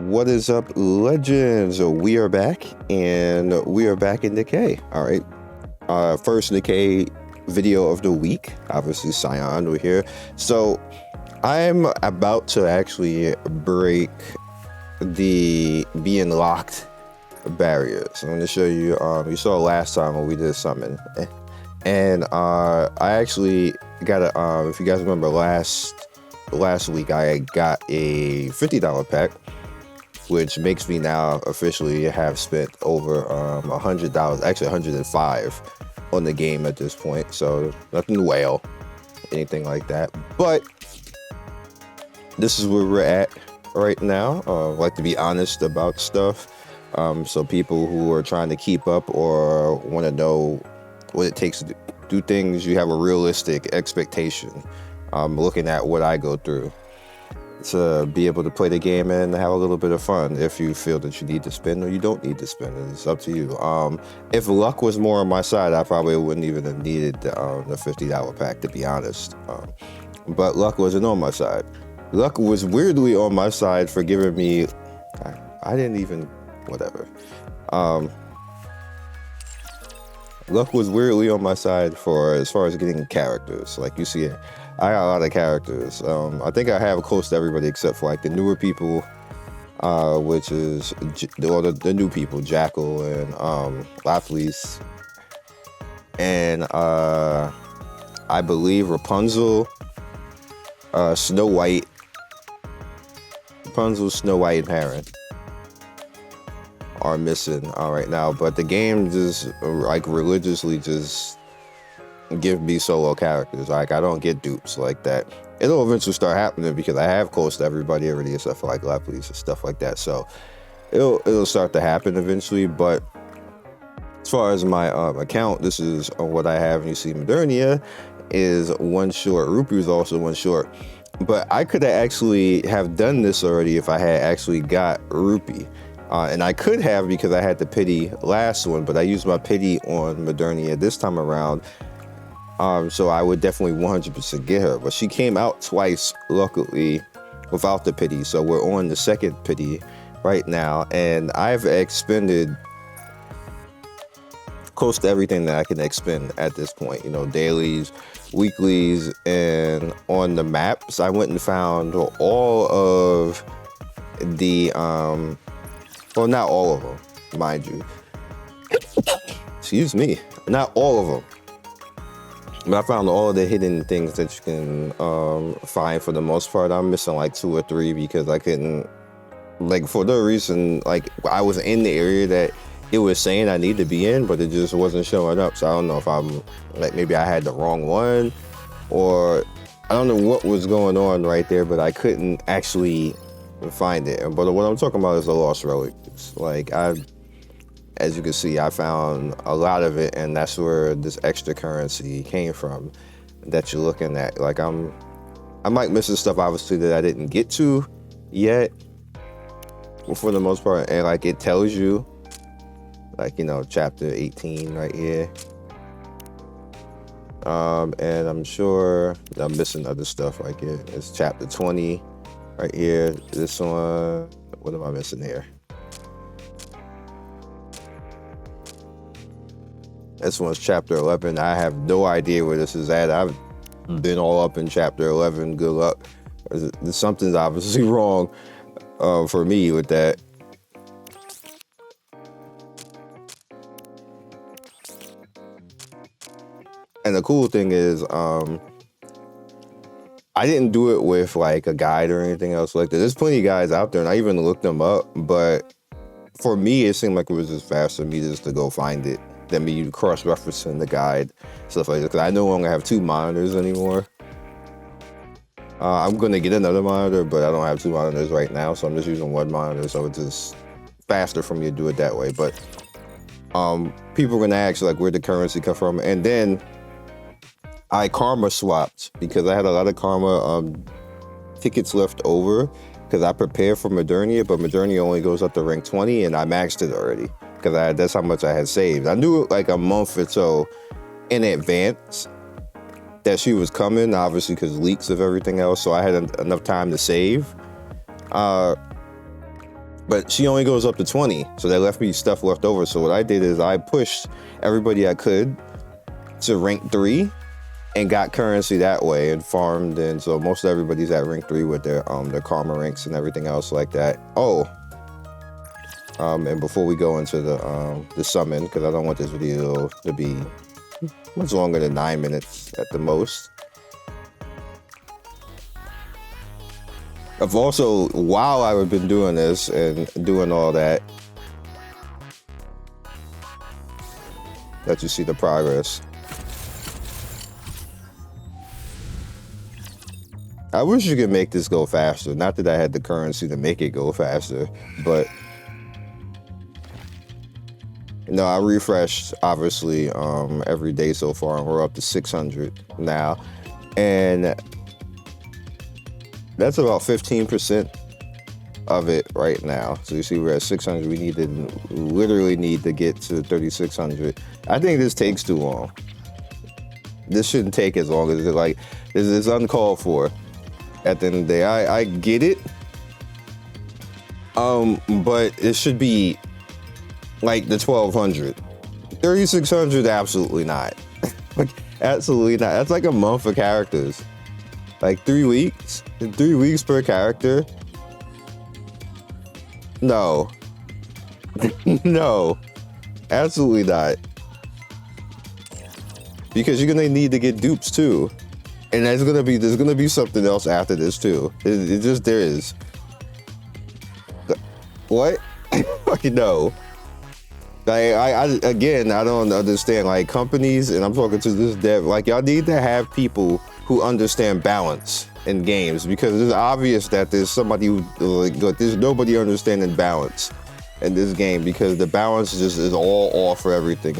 What is up, legends? We are back, and we are back in NIKKE. All right, first NIKKE video of the week. Obviously, Scion, we're here. So I'm about to actually break the being locked barriers. I'm going to show you. You saw last time when we did summon, and I actually got a. If you guys remember last week, I got a $50 pack, which makes me now officially have spent over $100, actually $105 on the game at this point. So nothing to wail, anything like that. But this is where we're at right now. I like to be honest about stuff. So people who are trying to keep up or want to know what it takes to do things, you have a realistic expectation. Looking at what I go through to be able to play the game and have a little bit of fun. If you feel that you need to spend or you don't need to spend, it's up to you. If luck was more on my side, I probably wouldn't even have needed the $50 pack, to be honest. But luck wasn't on my side. Luck was weirdly on my side for giving me, I didn't even, whatever. Luck was weirdly on my side for as far as getting characters. Like you see, I got a lot of characters. I think I have close to everybody except for like the newer people, which is the new people, Jackal and Ruthless, and I believe Rapunzel, Snow White, and Heron are missing right now, but the game just like religiously just give me solo characters. Like I don't get dupes like that. It'll eventually start happening because I have close to everybody already except for like Lapleys and stuff like that. So it'll start to happen eventually. But as far as my account, this is what I have. And you see Modernia is one short. Rupee is also one short. But I could actually have done this already if I had actually got Rupee. And I could have because I had the pity last one, but I used my pity on Modernia this time around. So I would definitely 100% get her. But she came out twice, luckily, without the pity. So we're on the second pity right now. And I've expended close to everything that I can expend at this point. You know, dailies, weeklies, and on the maps, I went and found all of the... well, not all of them, mind you. Excuse me. Not all of them. But I found all of the hidden things that you can find for the most part. I'm missing like 2 or 3 because I couldn't, like for the reason, like I was in the area that it was saying I need to be in, but it just wasn't showing up. So I don't know if I'm, like maybe I had the wrong one or I don't know what was going on right there, but I couldn't actually find it. But what I'm talking about is the lost relics. Like as you can see, I found a lot of it, and that's where this extra currency came from that you're looking at. Like I might miss some stuff obviously that I didn't get to yet, for the most part, and like it tells you, like, you know, chapter 18 right here. And I'm sure I'm missing other stuff right here. It's chapter 20 right here. This one, what am I missing here? This one's chapter 11. I have no idea where this is at. I've been all up in chapter 11. Good luck. Something's obviously wrong for me with that. And the cool thing is, I didn't do it with like a guide or anything else like that. There's plenty of guides out there, and I even looked them up. But for me, it seemed like it was just faster for me just to go find it than me cross-referencing the guide, stuff like that. Because I no longer have 2 monitors anymore. I'm gonna get another monitor, but I don't have 2 monitors right now, so I'm just using 1 monitor. So it's just faster for me to do it that way. But people are gonna ask like where the currency come from, and then I karma swapped because I had a lot of karma tickets left over because I prepared for Modernia, but Modernia only goes up to rank 20, and I maxed it already because that's how much I had saved. I knew like a month or so in advance that she was coming, obviously because leaks of everything else, so I had enough time to save. but she only goes up to 20. So that left me stuff left over. So what I did is I pushed everybody I could to rank 3 and got currency that way and farmed. And so most of everybody's at rank 3 with their karma ranks and everything else like that. Oh, and before we go into the summon, because I don't want this video to be much longer than 9 minutes at the most. I've also, while I've been doing this and doing all that, let you see the progress. I wish you could make this go faster. Not that I had the currency to make it go faster, but no, I refreshed obviously every day so far, and we're up to 600 now, and that's about 15% of it right now. So you see we're at 600. We literally need to get to 3,600. I think this takes too long. This shouldn't take as long as this is uncalled for. At the end of the day, I get it. But it should be like the 1,200. 3,600, absolutely not. Like, absolutely not. That's like a month of characters. Like 3 weeks? 3 weeks per character? No. No. Absolutely not. Because you're gonna need to get dupes too. And there's gonna be something else after this too. There is. What? Fucking no. I don't understand. Like, companies, and I'm talking to this dev, like, y'all need to have people who understand balance in games, because it's obvious that there's somebody who, like, there's nobody understanding balance in this game, because the balance just is all off for everything.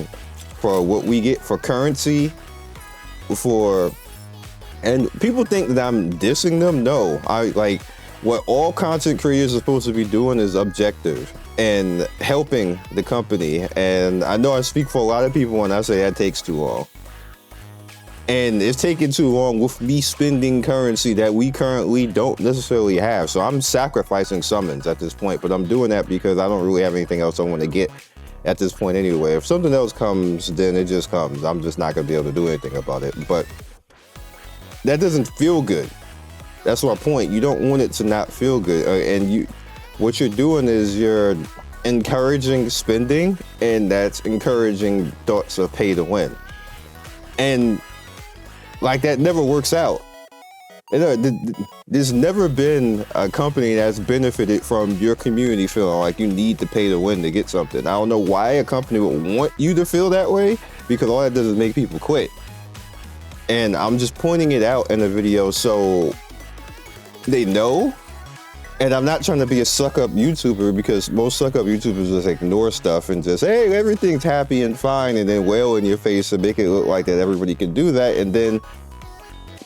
For what we get for currency, and people think that I'm dissing them. No, what all content creators are supposed to be doing is objective and helping the company. And I know I speak for a lot of people when I say that takes too long. And it's taking too long with me spending currency that we currently don't necessarily have. So I'm sacrificing summons at this point, but I'm doing that because I don't really have anything else I want to get at this point anyway. If something else comes, then it just comes. I'm just not going to be able to do anything about it. But that doesn't feel good. That's my point. You don't want it to not feel good. What you're doing is you're encouraging spending, and that's encouraging thoughts of pay to win. And like, that never works out. There's never been a company that's benefited from your community feeling like you need to pay to win to get something. I don't know why a company would want you to feel that way, because all that does is make people quit. And I'm just pointing it out in the video so they know. And I'm not trying to be a suck-up YouTuber, because most suck-up YouTubers just ignore stuff and just, hey, everything's happy and fine, and then wail in your face and make it look like that everybody can do that. And then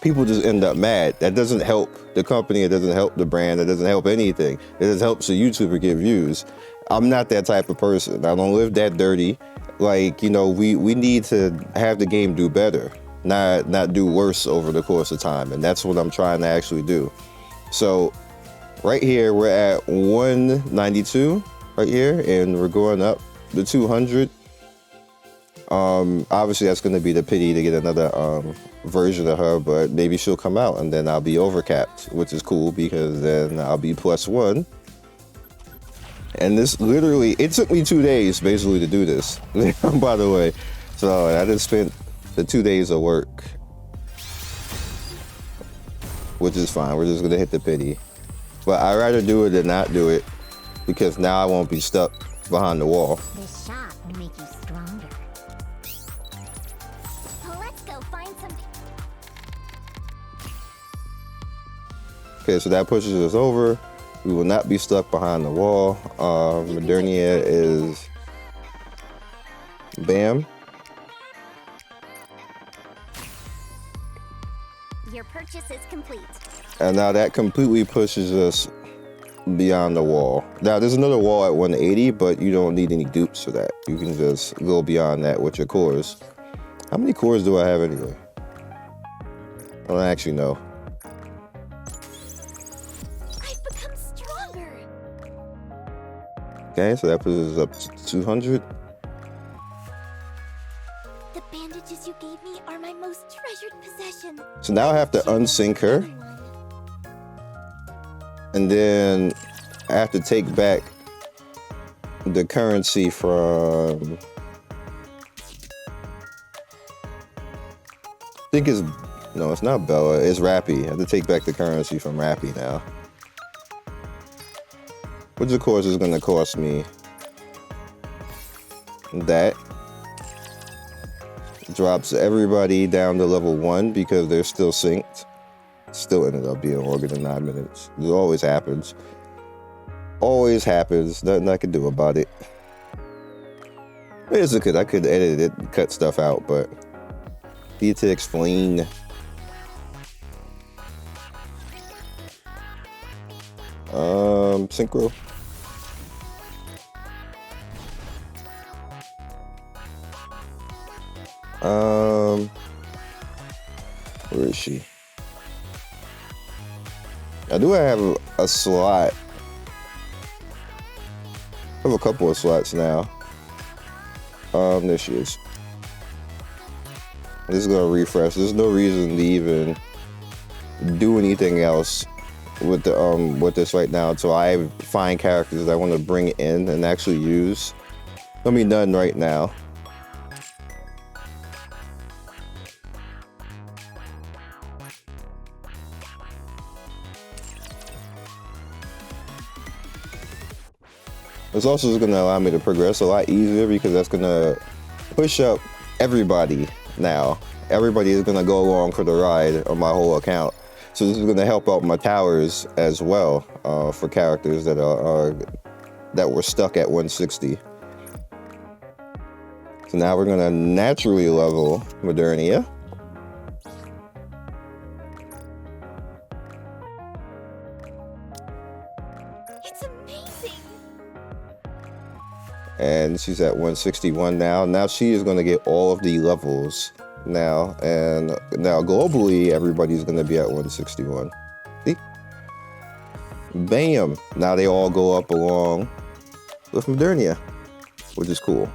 people just end up mad. That doesn't help the company. It doesn't help the brand. It doesn't help anything. It just helps the YouTuber get views. I'm not that type of person. I don't live that dirty. Like, you know, we need to have the game do better, not do worse over the course of time. And that's what I'm trying to actually do. So right here, we're at 192 right here, and we're going up to 200. Obviously that's going to be the pity to get another version of her, but maybe she'll come out and then I'll be overcapped, which is cool, because then I'll be +1. And this literally, it took me 2 days basically to do this, by the way. So I just spent the 2 days of work, which is fine. We're just going to hit the pity. But I'd rather do it than not do it, because now I won't be stuck behind the wall. This shot will make you stronger. Let's go find some. Okay, so that pushes us over. We will not be stuck behind the wall. Modernia is bam. Your purchase is complete. And now that completely pushes us beyond the wall. Now there's another wall at 180, but you don't need any dupes for that. You can just go beyond that with your cores. How many cores do I have anyway? I don't actually know. I've become stronger. Okay, so that puts us up to 200. The bandages you gave me are my most treasured possession. So now I have to unsync her. And then I have to take back the currency from... I think it's... No, it's not Bella. It's Rappy. I have to take back the currency from Rappy now. Which of course is going to cost me that. Drops everybody down to level 1 because they're still synced. Still ended up being longer than 9 minutes. It always happens. Always happens. Nothing I can do about it. I could edit it and cut stuff out, but need to explain. Synchro. Where is she? I do have a slot. I have a couple of slots now. There she is. This is gonna refresh. There's no reason to even do anything else with the with this right now until I find characters that I want to bring in and actually use. Gonna be done right now. This also is going to allow me to progress a lot easier because that's going to push up everybody now. Everybody is going to go along for the ride on my whole account. So this is going to help out my towers as well for characters that that were stuck at 160. So now we're going to naturally level Modernia. And she's at 161 now. Now she is going to get all of the levels now. And now globally, everybody's going to be at 161. See? Bam! Now they all go up along with Modernia, which is cool.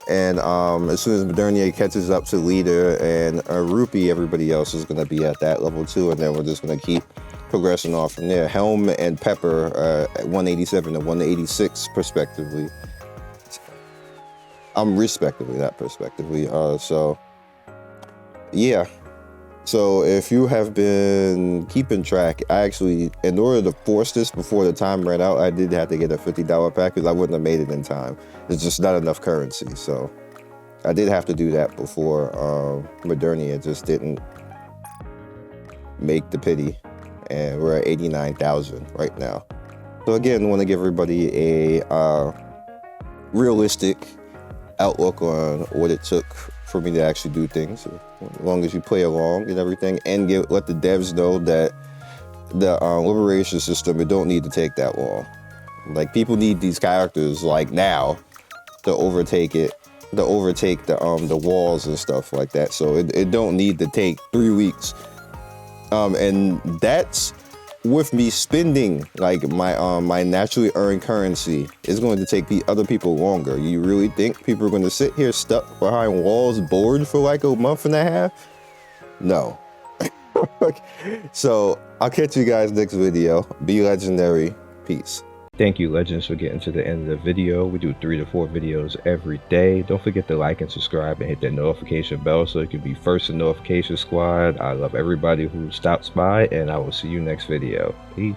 And as soon as Modernia catches up to leader and Rupee, everybody else is going to be at that level too. And then we're just going to keep progressing off from there. Helm and Pepper at 187 and 186 respectively. Respectively, not prospectively. So yeah. So if you have been keeping track, I actually, in order to force this before the time ran out, I did have to get a $50 pack because I wouldn't have made it in time. There's just not enough currency. So I did have to do that before Modernia just didn't make the pity. And we're at 89,000 right now. So again, I want to give everybody a realistic outlook on what it took for me to actually do things. As long as you play along and everything, and let the devs know that the liberation system, it don't need to take that long. Like, people need these characters like now to overtake it, to overtake the walls and stuff like that. So it don't need to take 3 weeks. And that's with me spending like my naturally earned currency. Is going to take the other people longer. You really think people are going to sit here stuck behind walls bored for like a month and a half? No. So I'll catch you guys next video. Be legendary. Peace. Thank you, Legends, for getting to the end of the video. We do 3 to 4 videos every day. Don't forget to like and subscribe and hit that notification bell so you can be first in notification squad. I love everybody who stops by, and I will see you next video. Peace.